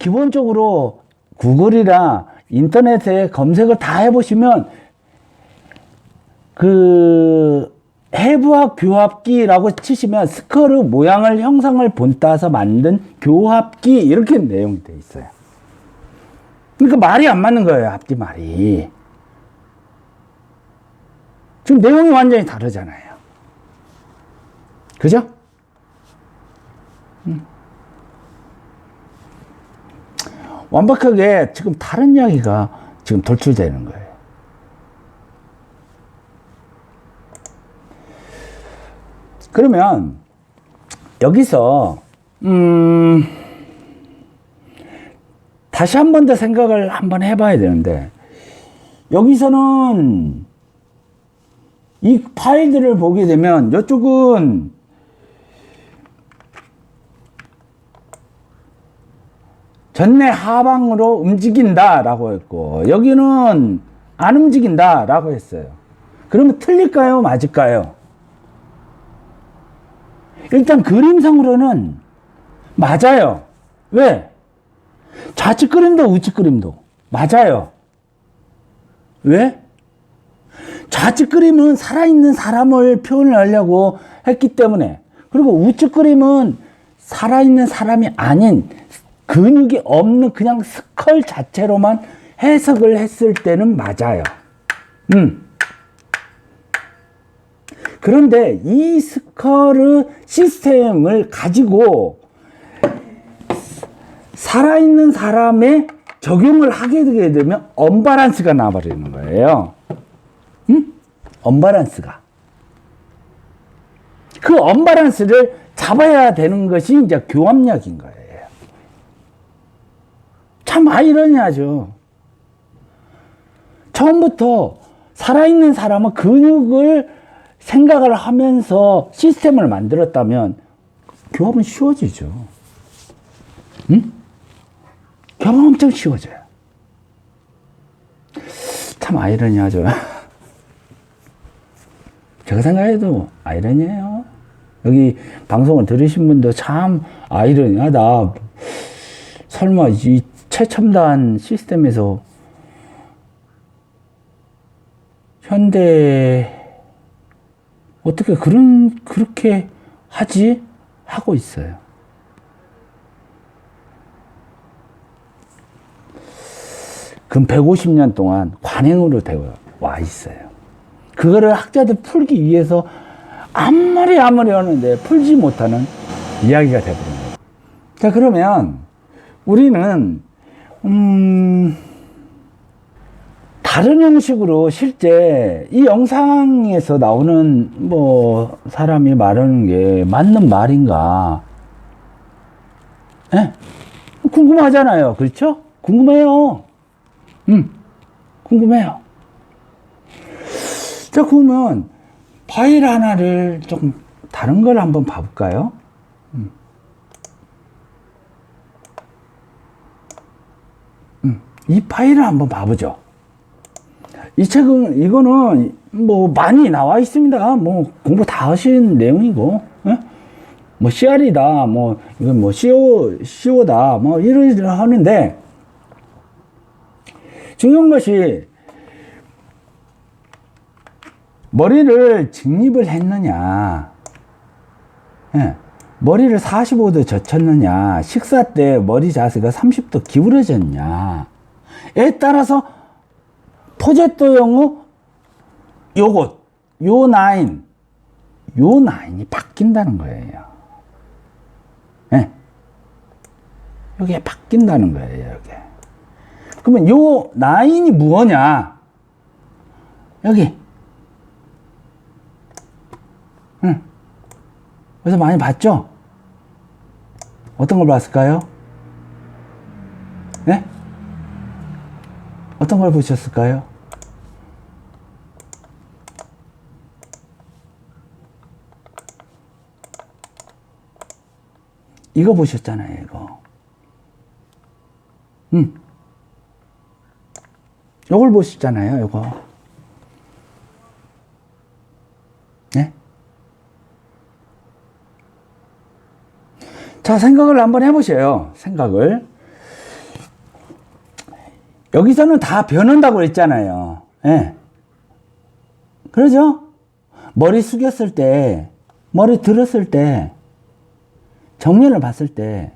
기본적으로 구글이나 인터넷에 검색을 다 해보시면 그 해부학 교합기라고 치시면 스커르 모양을 형상을 본따서 만든 교합기 이렇게 내용이 돼 있어요. 그러니까 말이 안 맞는 거예요. 앞뒤 말이. 지금 내용이 완전히 다르잖아요. 그죠? 완벽하게 지금 다른 이야기가 지금 돌출되는 거예요. 그러면 여기서 다시 한 번 더 생각을 한번 해봐야 되는데, 여기서는 이 파일들을 보게 되면 이쪽은 전내 하방으로 움직인다 라고 했고, 여기는 안 움직인다 라고 했어요. 그러면 틀릴까요? 맞을까요? 일단 그림상으로는 맞아요. 왜? 좌측 그림도 우측 그림도 맞아요. 왜? 좌측 그림은 살아있는 사람을 표현을 하려고 했기 때문에, 그리고 우측 그림은 살아있는 사람이 아닌 근육이 없는 그냥 스컬 자체로만 해석을 했을 때는 맞아요. 그런데 이 스컬 시스템을 가지고 살아있는 사람에 적용을 하게 되게 되면 언바란스가 나와버리는 거예요. 언바란스가. 그 언바란스를 잡아야 되는 것이 이제 교합력인 거예요. 참 아이러니하죠. 처음부터 살아있는 사람은 근육을 생각을 하면서 시스템을 만들었다면 교합은 쉬워지죠. 교합은 엄청 쉬워져요. 참 아이러니하죠. 제가 생각해도 아이러니해요. 여기 방송을 들으신 분도 참 아이러니하다. 설마 이 최첨단 시스템에서 현대 어떻게 그렇게 하지? 하고 있어요. 그럼 150년 동안 관행으로 되어 와 있어요. 그거를 학자들 풀기 위해서 아무리 하는데 풀지 못하는 이야기가 되어버립니다. 자, 그러면 우리는 다른 형식으로 실제 이 영상에서 나오는 뭐 사람이 말하는 게 맞는 말인가? 네? 궁금하잖아요. 그렇죠? 궁금해요. 궁금해요. 자, 그러면 파일 하나를 좀 다른 걸 한번 봐볼까요? 이 파일을 한번 봐보죠. 이 책은, 이거는 뭐 많이 나와 있습니다. 뭐 공부 다 하신 내용이고, 예? 뭐 CR이다, 뭐 이건 뭐 CO다, 뭐 이런 하는데, 중요한 것이 머리를 직립을 했느냐, 예? 머리를 45도 젖혔느냐, 식사 때 머리 자세가 30도 기울어졌냐에 따라서 포제토형의 요 라인이 바뀐다는 거예요. 네. 여기에 바뀐다는 거예요, 여기. 그러면 요 라인이 뭐냐? 여기. 그래서 많이 봤죠? 어떤 걸 봤을까요? 네? 어떤 걸 보셨을까요? 이거 보셨잖아요, 이거. 요걸 보셨잖아요, 요거. 네? 자, 생각을 한번 해보세요. 생각을. 여기서는 다 변한다고 그랬잖아요. 예. 그러죠? 머리 숙였을 때, 머리 들었을 때, 정면을 봤을 때,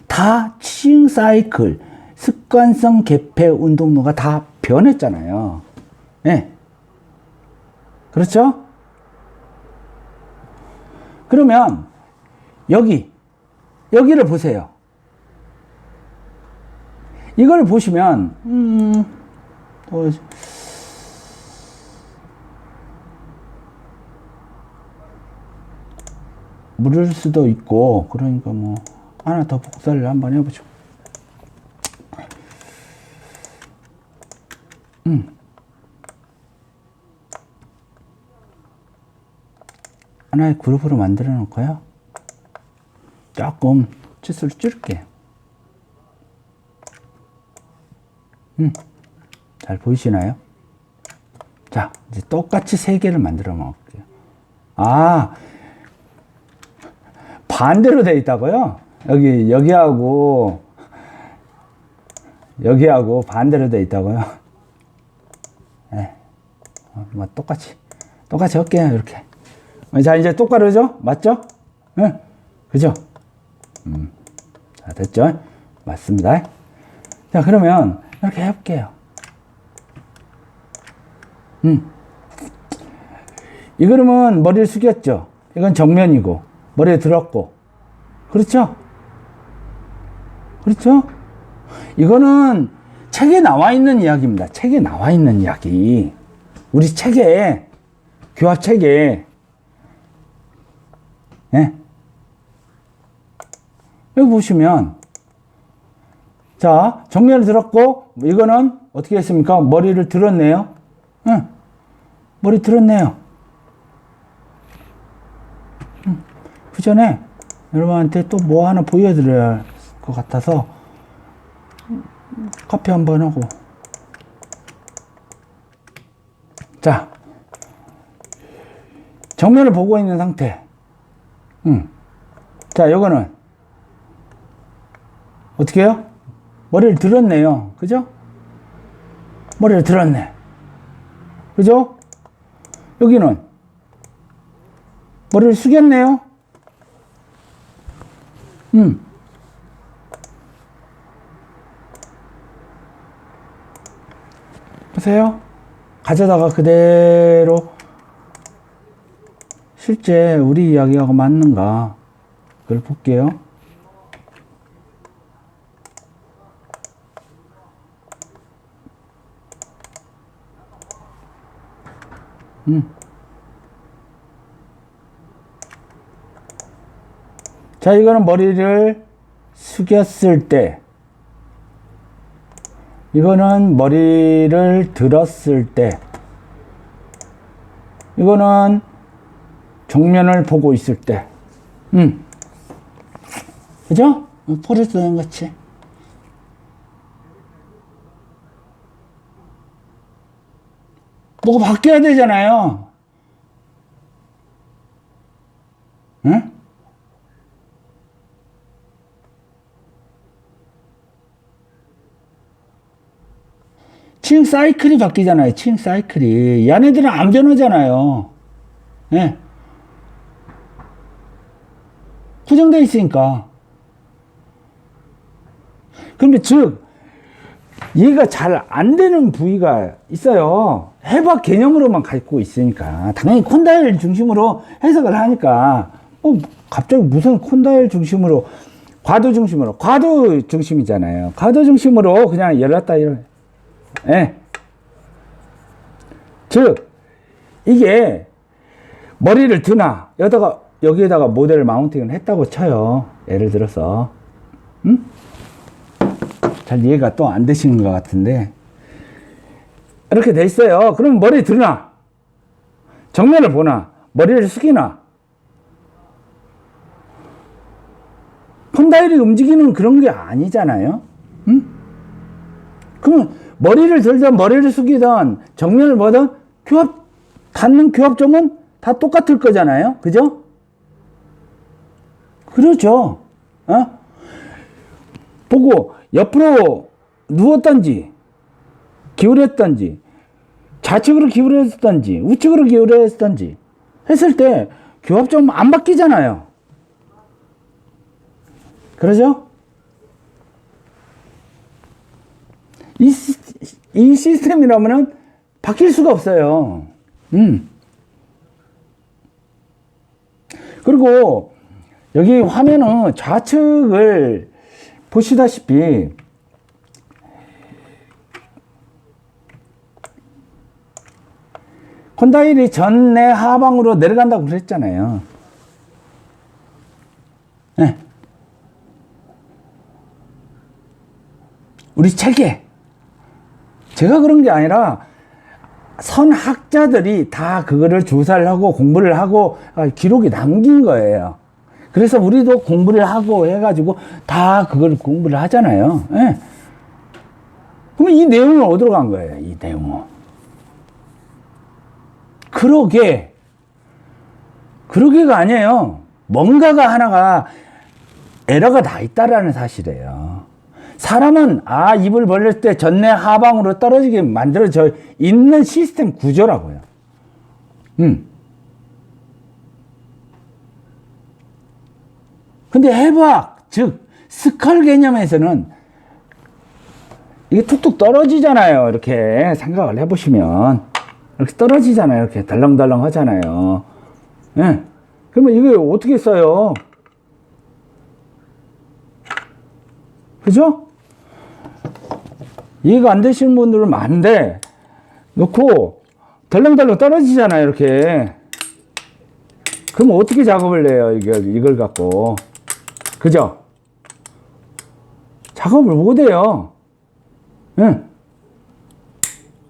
다 치잉 사이클, 습관성 개폐 운동로가 다 변했잖아요. 예. 그렇죠? 그러면, 여기를 보세요. 이걸 보시면, 물을 수도 있고, 그러니까 뭐, 하나 더 복사를 한번 해보죠. 하나의 그룹으로 만들어 놓을까요? 조금 치수를 줄일게요. 잘 보이시나요? 자, 이제 똑같이 3개를 만들어 놓을게요. 아, 반대로 되어 있다고요? 여기하고 반대로 되어 있다고요? 네. 뭐 똑같이 할게요. 이렇게. 자, 이제 똑바르죠? 맞죠? 네. 그죠? 자, 됐죠? 맞습니다. 자, 그러면 이렇게 해볼게요. 이 그림은 머리를 숙였죠? 이건 정면이고, 머리에 들었고. 그렇죠? 그렇죠? 이거는 책에 나와 있는 이야기입니다. 책에 나와 있는 이야기. 우리 책에, 교합 책에. 예. 여기 보시면, 자, 정면을 들었고, 이거는 어떻게 했습니까? 머리를 들었네요. 응. 머리 들었네요. 그 전에 여러분한테 또 뭐 하나 보여드려야 할 것 같아서, 커피 한번 하고. 자, 정면을 보고 있는 상태. 자, 요거는 어떻게 해요? 머리를 들었네요. 그죠? 머리를 들었네. 그죠? 여기는 머리를 숙였네요. 보세요. 가져다가 그대로 실제 우리 이야기하고 맞는가 그걸 볼게요. 자, 이거는 머리를 숙였을 때, 이거는 머리를 들었을 때, 이거는 정면을 보고 있을 때. 그죠? 포레스트 같이. 뭐가 바뀌어야 되잖아요. 응? 칭 사이클이 바뀌잖아요. 칭 사이클이. 얘네들은 안 변하잖아요. 예. 고정되어 있으니까. 그런데 즉, 이해가 잘 안 되는 부위가 있어요. 해박 개념으로만 갖고 있으니까. 당연히 콘다일 중심으로 해석을 하니까. 갑자기 무슨 콘다일 중심으로, 과도 중심으로, 과도 중심이잖아요. 과도 중심으로 그냥 열었다, 예. 즉, 이게 머리를 드나, 여기에다가 모델을 마운팅을 했다고 쳐요. 예를 들어서. 잘 이해가 또 안 되시는 것 같은데. 이렇게 돼 있어요. 그럼 머리 드나, 정면을 보나, 머리를 숙이나. 콘다일이 움직이는 그런 게 아니잖아요. 그러면 머리를 들든 머리를 숙이든 정면을 보든 닿는 교합점은 다 똑같을 거잖아요. 그죠? 그렇죠. 보고 옆으로 누웠던지 기울였던지 좌측으로 기울였던지 우측으로 기울였던지 했을 때 교합점 안 바뀌잖아요. 그러죠? 이 시스템이라면은 바뀔 수가 없어요. 그리고 여기 화면은 좌측을 보시다시피 콘다일이 전내 하방으로 내려간다고 그랬잖아요. 네. 우리 책에 제가 그런 게 아니라 선학자들이 다 그거를 조사를 하고 공부를 하고 기록이 남긴 거예요. 그래서 우리도 공부를 하고 해가지고 다 그걸 공부를 하잖아요. 네. 그러면 이 내용은 어디로 간 거예요? 이 내용은. 그러게가 아니에요. 뭔가가 하나가 에러가 다 있다라는 사실이에요. 사람은 입을 벌릴 때 전내 하방으로 떨어지게 만들어져 있는 시스템 구조라고요. 근데 해부학, 즉 스컬 개념에서는 이게 툭툭 떨어지잖아요. 이렇게 생각을 해보시면 이렇게 떨어지잖아요. 이렇게 덜렁덜렁 하잖아요. 예. 그러면 이게 어떻게 써요? 그죠? 이해가 안 되시는 분들은 많은데 놓고 덜렁덜렁 떨어지잖아요. 이렇게. 그럼 어떻게 작업을 해요? 이걸 갖고. 그죠? 작업을 못 해요. 응.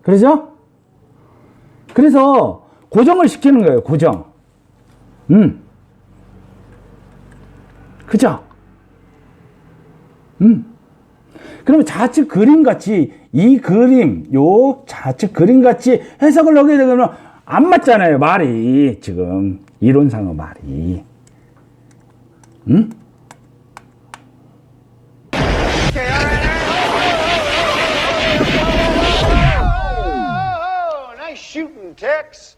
그러죠? 그래서 고정을 시키는 거예요. 고정. 그죠? 그러면 좌측 그림 같이 이 그림, 요 좌측 그림 같이 해석을 하게 되면 안 맞잖아요. 말이 지금 이론상의 말이. Nice shooting, Tex.